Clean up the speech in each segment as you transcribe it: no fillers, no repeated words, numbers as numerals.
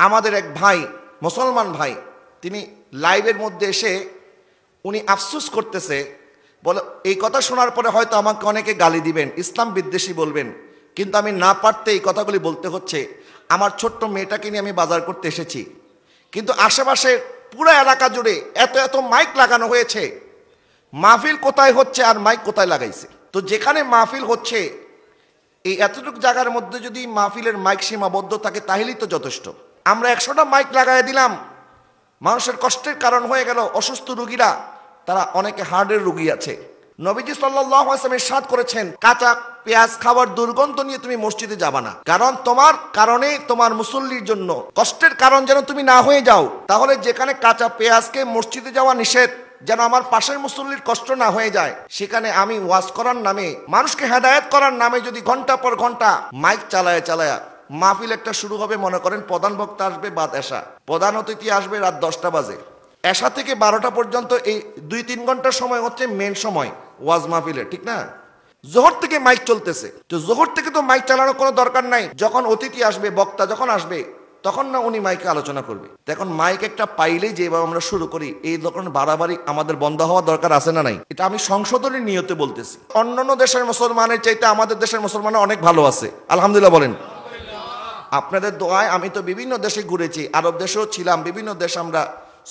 আমাদের এক ভাই, মুসলমান ভাই, তিনি লাইভের মধ্যে এসে উনি আফসোস করতেছে, বলে এই কথা শোনার পরে হয়তো আমাকে অনেকে গালি দিবেন, ইসলাম বিদ্বেষী বলবেন, কিন্তু আমি না পারতে এই কথাগুলি বলতে হচ্ছে। আমার ছোট্ট মেয়েটাকে নিয়ে আমি বাজার করতে এসেছি, কিন্তু আশেপাশে পুরো এলাকা জুড়ে এত এত মাইক লাগানো হয়েছে, মাহফিল কোথায় হচ্ছে আর মাইক কোথায় লাগাইছে। তো যেখানে মাহফিল হচ্ছে এই এতটুকু জায়গার মধ্যে যদি মাহফিলের মাইক সীমাবদ্ধ থাকে তাহলেই তো যথেষ্ট। আমরা 100টা মাইক লাগাই দিলাম, মানুষের কষ্টের কারণ হয়ে গেল। অসুস্থ রোগীরা, তারা অনেকে হার্টের রোগী আছে। নবীজি সাল্লাল্লাহু আলাইহি ওয়াসাল্লাম ইরশাদ করেছেন, কাঁচা পেঁয়াজ খাবার দুর্গন্ধ নিয়ে তুমি মসজিদে যাবা না, কারণ তোমার কারণে তোমার মুসল্লির জন্য কষ্টের কারণ যেন তুমি না হয়ে যাও। তাহলে যেখানে কাঁচা পেঁয়াজকে মসজিদে যাওয়া নিষেধ, যেন আমার পাশের মুসল্লির কষ্ট না হয়ে যায়, সেখানে আমি ওয়াজ করার নামে, মানুষকে হেদায়েত করার নামে যদি ঘন্টা পর ঘন্টা মাইক চালায়া চালায়া মাহফিল একটা শুরু হবে, মনে করেন প্রধান বক্তা আসবে বাদ এশা, প্রধান অতিথি আসবে রাত 10টা বাজে, এশা থেকে 12টা পর্যন্ত এই 2-3 ঘন্টার সময় হচ্ছে মেন সময় ওয়াজ মাহফিলের, ঠিক না? জোহর থেকে মাইক চলতেছে, তো জোহর থেকে তো মাইক চালানোর কোনো দরকার নাই। যখন অতিথি আসবে, বক্তা যখন আসবে, তখন না উনি মাইকে আলোচনা করবে। এখন মাইক একটা পাইলেই যেভাবে আমরা শুরু করি, এই ধরনের বাড়াবাড়ি আমাদের বন্ধ হওয়া দরকার আছে না নাই? এটা আমি সংশোধনের নিয়তে বলতেছি। অন্যান্য দেশের মুসলমানের চাইতে আমাদের দেশের মুসলমান অনেক ভালো আছে, আলহামদুলিল্লাহ বলেন। আপনাদের দোয়ায় আমি তো বিভিন্ন দেশে ঘুরেছি, আরব দেশেও ছিলাম, বিভিন্ন দেশ আমরা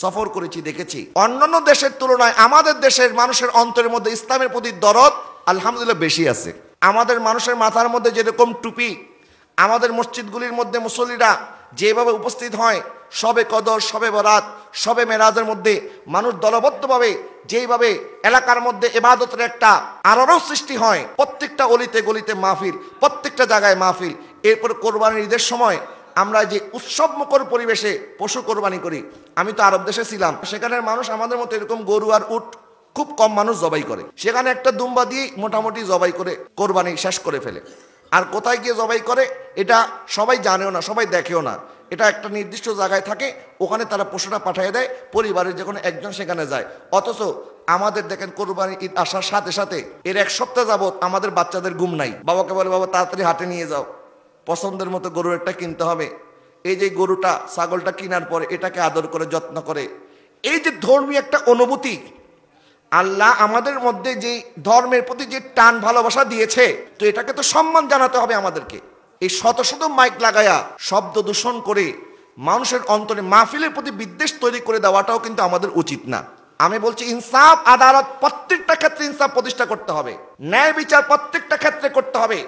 সফর করেছি, দেখেছি। অন্যান্য দেশের তুলনায় আমাদের দেশের মানুষের অন্তরের মধ্যে ইসলামের প্রতি দরদ আলহামদুলিল্লাহ বেশি আছে। আমাদের মানুষের মাথার মধ্যে যেরকম টুপি, আমাদের মসজিদগুলির মধ্যে মুসল্লিরা যেভাবে উপস্থিত হয়, শবে কদর, শবে বরাত, শবে মেরাজের মধ্যে মানুষ দলবদ্ধভাবে যেইভাবে এলাকার মধ্যে ইবাদতের একটা আরও সৃষ্টি হয়, প্রত্যেকটা অলিতে গলিতে মাহফিল, প্রত্যেকটা জায়গায় মাহফিল। এরপর কোরবানির ঈদের সময় আমরা যে উৎসবমুখর পরিবেশে পশু কোরবানি করি, আমি তো আরব দেশে ছিলাম, সেখানের মানুষ আমাদের মতো এরকম গরু আর উট খুব কম মানুষ জবাই করে। সেখানে একটা দুম্বা দিয়ে মোটামুটি জবাই করে কোরবানি শেষ করে ফেলে। আর কোথায় গিয়ে জবাই করে এটা সবাই জানেও না, সবাই দেখেও না। এটা একটা নির্দিষ্ট জায়গায় থাকে, ওখানে তারা পশুটা পাঠিয়ে দেয়, পরিবারের যে কোনো একজন সেখানে যায়। অথচ আমাদের দেখেন কোরবানি ঈদ আসার সাথে সাথে এর 1 সপ্তাহ যাবত আমাদের বাচ্চাদের ঘুম নাই। বাবাকে বলে, বাবা তাড়াতাড়ি হাটে নিয়ে যাও, পছন্দের মতো গরু একটা কিনতে হবে। এই যে গরুটা, ছাগলটা কেনার পরে এটাকে আদর করে যত্ন করে, এই যে ধর্মীয় একটা অনুভূতি, আল্লাহ আমাদের মধ্যে যে ধর্মের প্রতি যে টান ভালোবাসা দিয়েছে, তো এটাকে তো সম্মান জানাতে হবে আমাদেরকে। এই শত শত মাইক লাগায়া শব্দ দূষণ করে মানুষের অন্তরে মাহফিলের প্রতি বিদ্বেষ তৈরি করে দেওয়াটাও কিন্তু আমাদের উচিত না। আমি বলছি ইনসাফ, আদালত প্রত্যেকটা ক্ষেত্রে ইনসাফ প্রতিষ্ঠা করতে হবে, ন্যায় বিচার প্রত্যেকটা ক্ষেত্রে করতে হবে।